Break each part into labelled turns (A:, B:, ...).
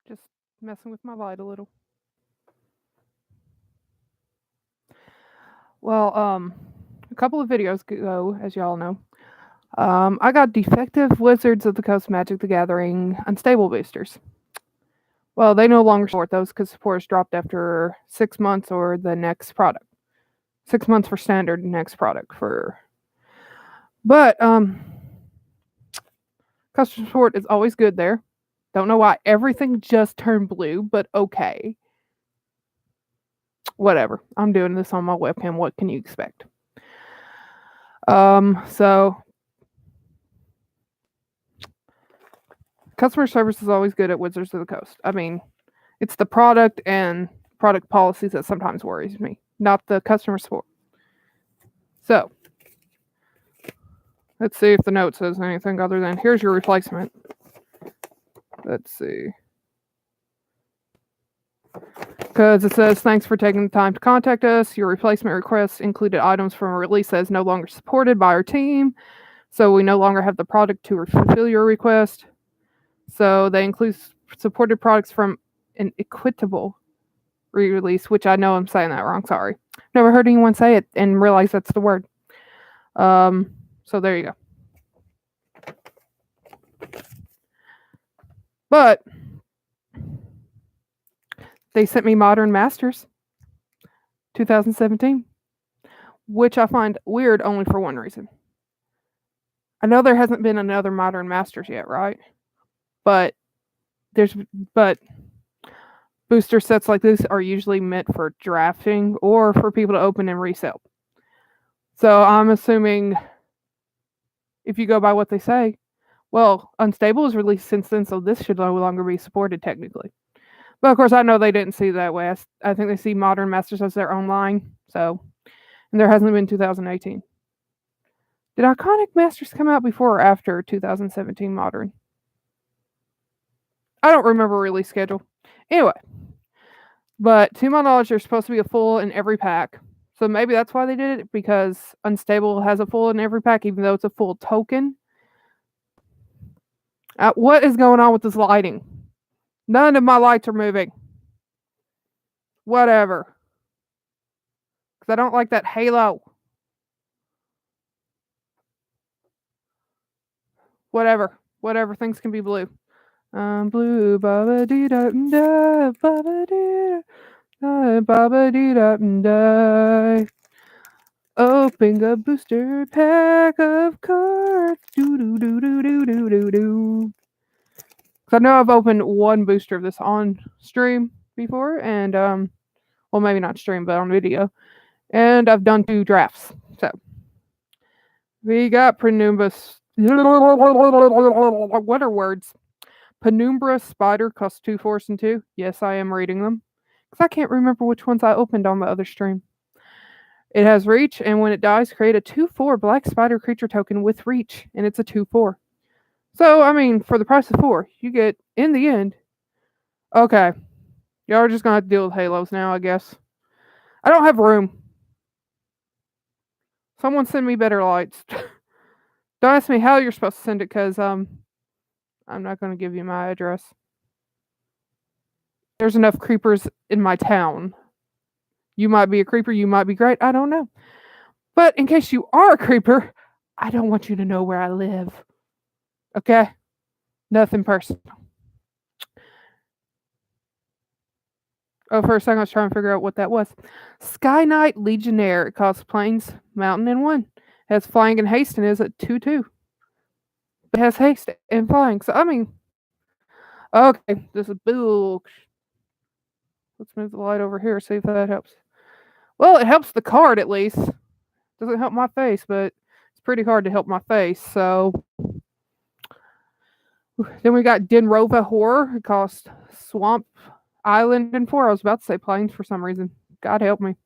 A: Just messing with my light a little. Well, a couple of videos ago, as y'all know, I got defective Wizards of the Coast Magic the Gathering unstable boosters. Well, they no longer support those because support is dropped after 6 months or the next product. 6 months for standard, next product for. But customer support is always good there. Don't know why everything just turned blue, but okay. Whatever. I'm doing this on my webcam. What can you expect? So customer service is always good at Wizards of the Coast. I mean, it's the product and product policies that sometimes worries me, not the customer support. So let's see if the note says anything other than here's your replacement. Let's see. Because it says, thanks for taking the time to contact us. Your replacement request included items from a release that is no longer supported by our team. So we no longer have the product to fulfill your request. So they include supported products from an equitable re-release, which I know I'm saying that wrong. Sorry. Never heard anyone say it and realize that's the word. So there you go. But they sent me Modern Masters 2017, which I find weird only for one reason. I know there hasn't been another Modern Masters yet, right? But booster sets like this are usually meant for drafting or for people to open and resell. So I'm assuming, if you go by what they say, well, Unstable is released since then, so this should no longer be supported technically. But of course, I know they didn't see that way. I think they see Modern Masters as their own line. So, and there hasn't been 2018. Did Iconic Masters come out before or after 2017 Modern? I don't remember release schedule. Anyway, but to my knowledge, there's supposed to be a full in every pack. So maybe that's why they did it, because Unstable has a full in every pack, even though it's a full token. What is going on with this lighting? None of my lights are moving. Whatever. Because I don't like that halo. Whatever. Things can be blue. Blue, baba dee da da, baba dee da, baba dee da da. Open a booster pack of cards. Do do do do do do do do. Because I know I've opened one booster of this on stream before, and well, maybe not stream, but on video, and I've done 2 drafts. So we got Penumbra. What are words? Penumbra Spider costs 2 force and 2. Yes, I am reading them because I can't remember which ones I opened on the other stream. It has reach, and when it dies, create a 2/4 black spider creature token with reach, and it's a 2/4. So, I mean, for the price of 4, you get, in the end, okay, y'all are just going to have to deal with halos now, I guess. I don't have room. Someone send me better lights. Don't ask me how you're supposed to send it, because I'm not going to give you my address. There's enough creepers in my town. You might be a creeper, you might be great, I don't know. But in case you are a creeper, I don't want you to know where I live. Okay? Nothing personal. Oh, for a second I was trying to figure out what that was. Sky Knight Legionnaire. It costs plains, mountain, and 1. It has flying and haste and is at 2/2. It has haste and flying. So, I mean, okay, this is bull. Let's move the light over here, see if that helps. Well, it helps the card at least. Doesn't help my face, but it's pretty hard to help my face. So then we got Denrova Horror. It costs Swamp, Island, and 4. I was about to say plains for some reason. God help me.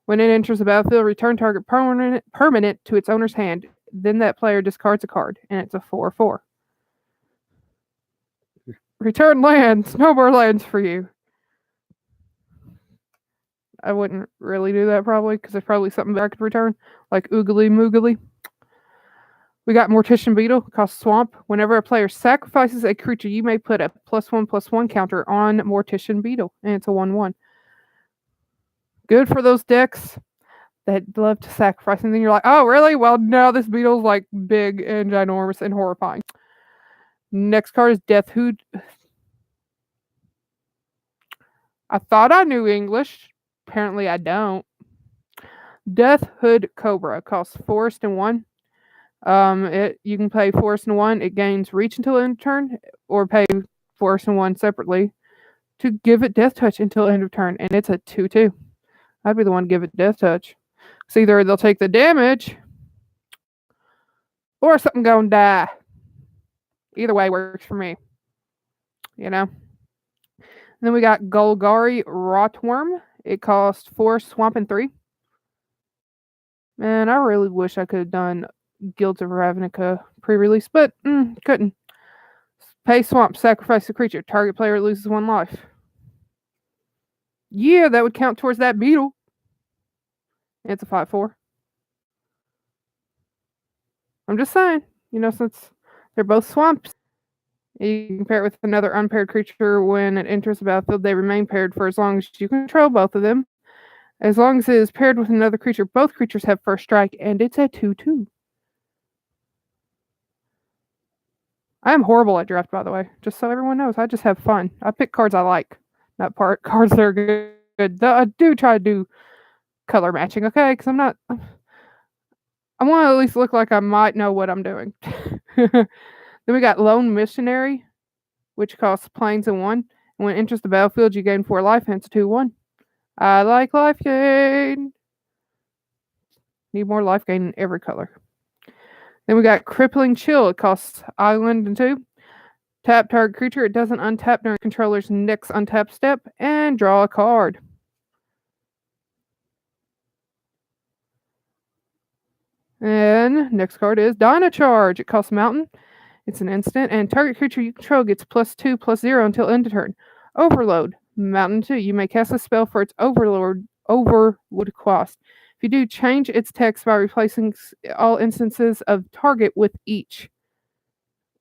A: When it enters the battlefield, return target permanent to its owner's hand. Then that player discards a card, and it's a 4/4. Return lands. No more lands for you. I wouldn't really do that probably, because there's probably something that I could return, like Oogly Moogly. We got Mortician Beetle, costs Swamp. Whenever a player sacrifices a creature, you may put a +1/+1 counter on Mortician Beetle, and it's a 1/1. Good for those decks that love to sacrifice, and then you're like, oh, really? Well, no, this beetle's like big and ginormous and horrifying. Next card is Death Hood. I thought I knew English. Apparently, I don't. Death Hood Cobra costs Forest and 1. You can pay Forest and 1. It gains Reach until end of turn, or pay Forest and 1 separately to give it Death Touch until end of turn, and it's a 2/2. I'd be the one to give it Death Touch. So either they'll take the damage, or something gonna die. Either way works for me. You know. And then we got Golgari Rotworm. It costs 4 Swamp and 3. Man, I really wish I could have done Guilds of Ravnica pre-release, but couldn't. Pay Swamp, sacrifice a creature. Target player loses 1 life. Yeah, that would count towards that beetle. It's a 5/4. I'm just saying, since they're both swamps, you can pair it with another unpaired creature. When it enters the battlefield, they remain paired for as long as you control both of them. As long as it is paired with another creature, both creatures have first strike, and it's a 2/2. I am horrible at draft, by the way, just so everyone knows. I just have fun. I pick cards I like, not cards that are good. I do try to do color matching, okay? Because I want to at least look like I might know what I'm doing. Then we got Lone Missionary, which costs planes and 1. And when it enters the battlefield, you gain 4 life, and it's a 2/1. I like life gain. Need more life gain in every color. Then we got Crippling Chill. It costs Island and 2. Tap target creature. It doesn't untap during controller's next untap step, and draw a card. And next card is Dynacharge. It costs Mountain. It's an instant, and target creature you control gets +2/+0 until end of turn. Overload. Mountain 2. You may cast a spell for its overwood cost. If you do, change its text by replacing all instances of target with each.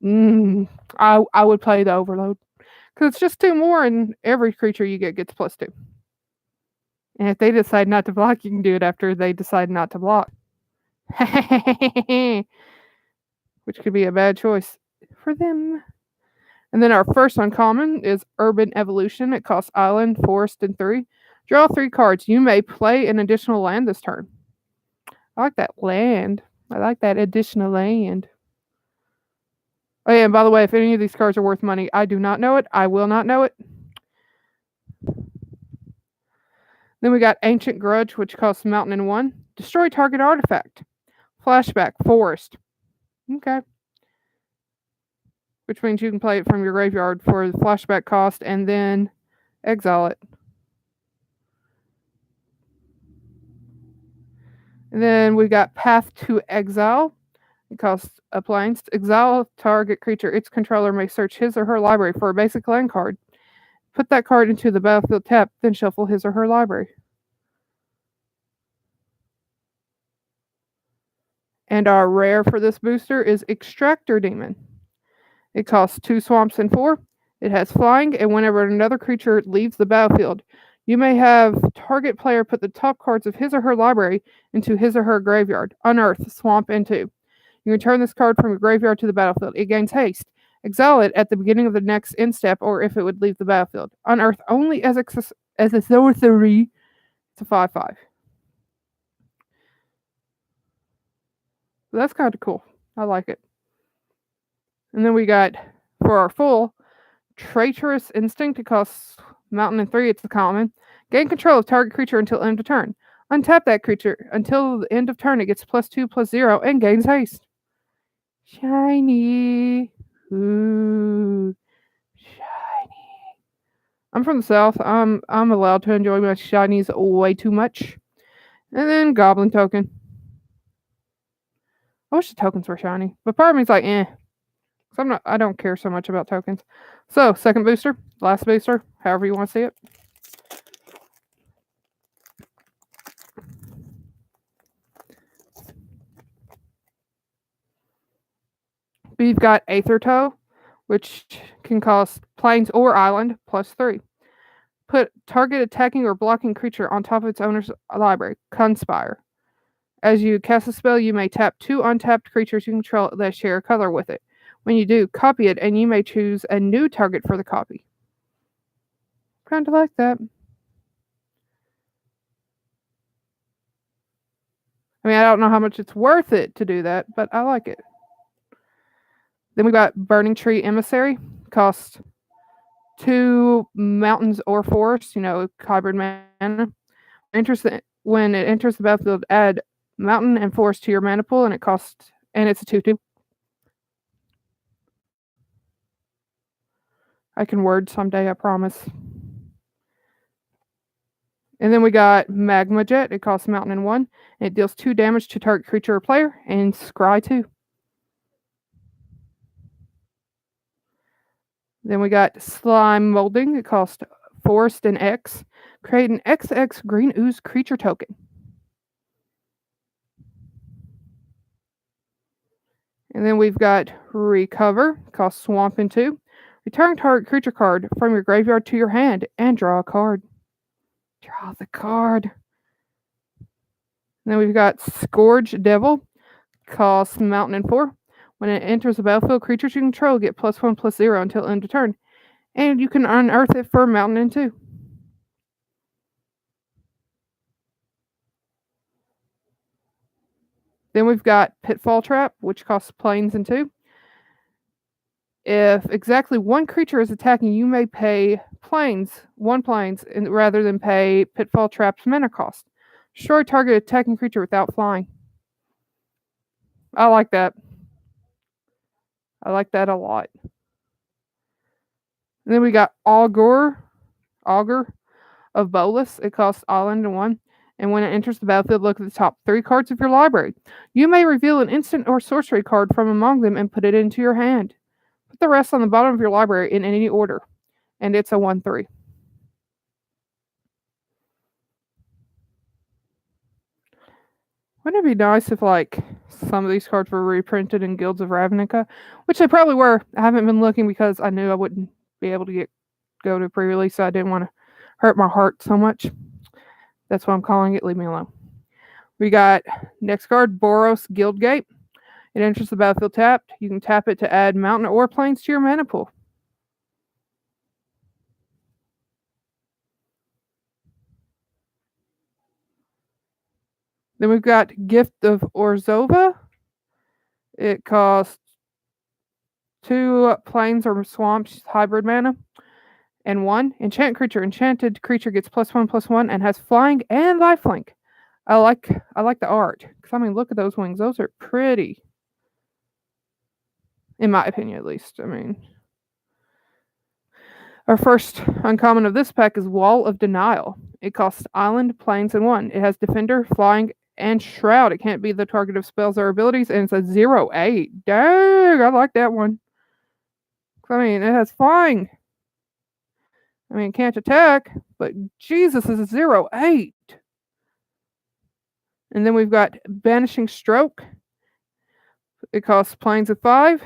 A: I would play the Overload. Because it's just 2 more, and every creature you get gets +2. And if they decide not to block, you can do it after they decide not to block. Which could be a bad choice for them. And then our first uncommon is Urban Evolution. It costs Island, Forest, and 3. Draw 3 cards. You may play an additional land this turn. I like that land. I like that additional land. Oh yeah, and by the way, if any of these cards are worth money, I do not know it. I will not know it. Then we got Ancient Grudge, which costs Mountain and 1. Destroy target artifact. Flashback, Forest. Okay. Which means you can play it from your graveyard for the flashback cost and then exile it. And then we got Path to Exile. It costs a plains. Exile target creature. Its controller may search his or her library for a basic land card. Put that card into the battlefield tap, then shuffle his or her library. And our rare for this booster is Extractor Demon. It costs 2 swamps and 4. It has flying, and whenever another creature leaves the battlefield, you may have target player put the top cards of his or her library into his or her graveyard. Unearth, swamp, and 2. You return this card from your graveyard to the battlefield. It gains haste. Exile it at the beginning of the next end step, or if it would leave the battlefield. Unearth only as a sorcery. It's a 5/5. So that's kind of cool. I like it. And then we got, for our full, Traitorous Instinct. It costs Mountain and 3. It's the common. Gain control of target creature until end of turn. Untap that creature. Until the end of turn, it gets +2/+0 and gains haste. Shiny. Ooh. Shiny. I'm from the South. I'm allowed to enjoy my shinies way too much. And then Goblin Token. I wish the tokens were shiny. But part of me is like, I don't care so much about tokens. So, second booster, last booster, however you want to see it. We've got Aether Toe, which can cost plains or island +3. Put target attacking or blocking creature on top of its owner's library. Conspire. As you cast a spell, you may tap 2 untapped creatures you control that share a color with it. When you do, copy it, and you may choose a new target for the copy. Kind of like that. I mean, I don't know how much it's worth it to do that, but I like it. Then we got Burning Tree Emissary. Cost 2 mountains or forests, hybrid mana. When it enters the battlefield, add mountain and forest to your mana pool, and it's a 2/2. I can word someday, I promise. And then we got Magma Jet. It costs mountain and 1. And it deals 2 damage to target creature or player, and scry 2. Then we got Slime Molding. It costs forest and X. Create an XX green ooze creature token. And then we've got Recover. It costs swamp and 2. Return target creature card from your graveyard to your hand and draw a card. Draw the card. And then we've got Scourge Devil. Costs mountain and 4. When it enters the battlefield, creatures you control get +1/+0 until end of turn. And you can unearth it for mountain and 2. Then we've got Pitfall Trap, which costs plains and 2. If exactly 1 creature is attacking, you may pay one plains, rather than pay Pitfall Trap's mana cost. Destroy target attacking creature without flying. I like that. I like that a lot. And then we got Augur of Bolus. It costs island and 1. And when it enters the battlefield, look at the top 3 cards of your library. You may reveal an instant or sorcery card from among them and put it into your hand. Put the rest on the bottom of your library in any order. And it's a 1/3. Wouldn't it be nice if, some of these cards were reprinted in Guilds of Ravnica? Which they probably were. I haven't been looking because I knew I wouldn't be able to go to pre-release, so I didn't want to hurt my heart so much. That's what I'm calling it. Leave me alone. We got next card, Boros Guildgate. It enters the battlefield tapped. You can tap it to add mountain or plains to your mana pool. Then we've got Gift of Orzhova. It costs 2 plains or swamps hybrid mana and 1 enchant creature. Enchanted creature gets +1/+1 and has flying and lifelink. I like the art, because look at those wings. Those are pretty, in my opinion, at least. Our first uncommon of this pack is Wall of Denial. It costs island, plains, and 1. It has defender, flying, and shroud. It can't be the target of spells or abilities, and it's a 0/8. Dang, I like that one. It has flying. It can't attack, but Jesus, is a 0/8. And then we've got Banishing Stroke. It costs plains of 5.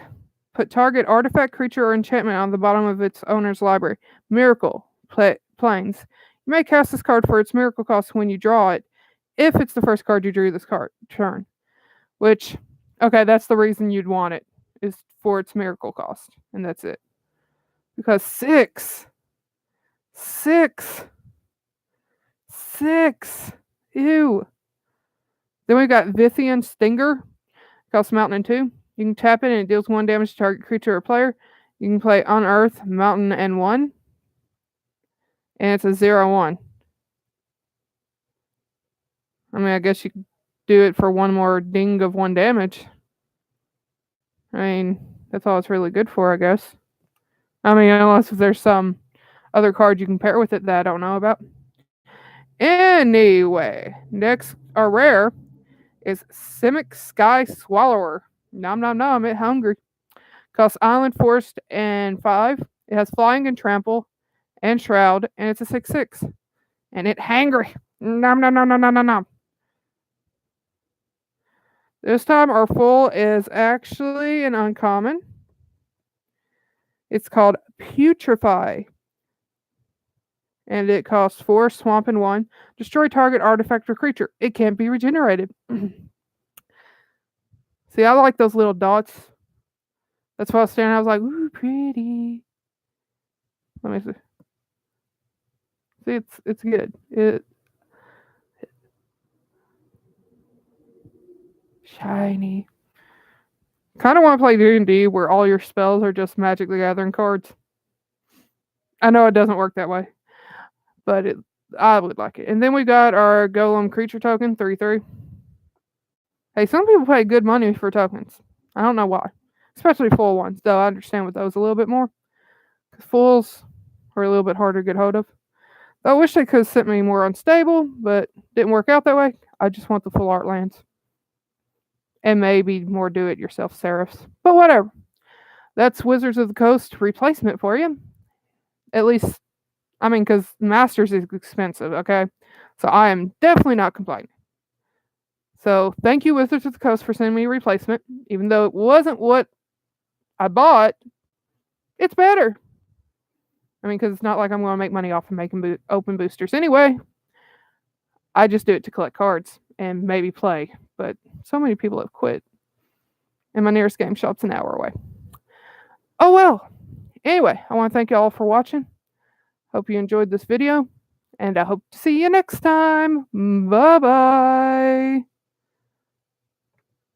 A: Put target artifact, creature, or enchantment on the bottom of its owner's library. Miracle. Plains. You may cast this card for its miracle cost when you draw it, if it's the first card you drew this turn. Which, okay, that's the reason you'd want it, is for its miracle cost. And that's it. Because 6. Ew. Then we've got Vithian Stinger. Costs mountain and 2. You can tap it and it deals 1 damage to target creature or player. You can play Unearth, mountain, and 1. And it's a 0/1. I guess you could do it for 1 more ding of 1 damage. That's all it's really good for, I guess. Unless if there's some other card you can pair with it that I don't know about. Anyway, next, our rare is Simic Sky Swallower. Nom nom nom, it hungry. Costs island, forest, and 5. It has flying and trample and shroud, and it's a 6/6. And it hangry. Nom nom nom nom nom nom nom. This time our full is actually an uncommon. It's called Putrefy. And it costs 4 swamp and 1. Destroy target artifact or creature. It can't be regenerated. See, I like those little dots. That's why I was standing. I was like, ooh, pretty. Let me see. See, it's good. Shiny. Kind of want to play D&D where all your spells are just Magic the Gathering cards. I know it doesn't work that way, but I would like it. And then we got our Golem creature token, 3/3. Hey, some people pay good money for tokens. I don't know why. Especially full ones, though I understand with those a little bit more. Because fulls are a little bit harder to get hold of. I wish they could have sent me more unstable, but didn't work out that way. I just want the full art lands. And maybe more do-it-yourself serifs. But whatever. That's Wizards of the Coast replacement for you. At least, I mean, because Masters is expensive, okay? So I am definitely not complaining. So thank you, Wizards of the Coast, for sending me a replacement. Even though it wasn't what I bought, it's better. I mean, because it's not like I'm going to make money off of making open boosters anyway. I just do it to collect cards and maybe play. But so many people have quit. And my nearest game shop's an hour away. Oh well. Anyway, I want to thank you all for watching. Hope you enjoyed this video. And I hope to see you next time. Bye-bye.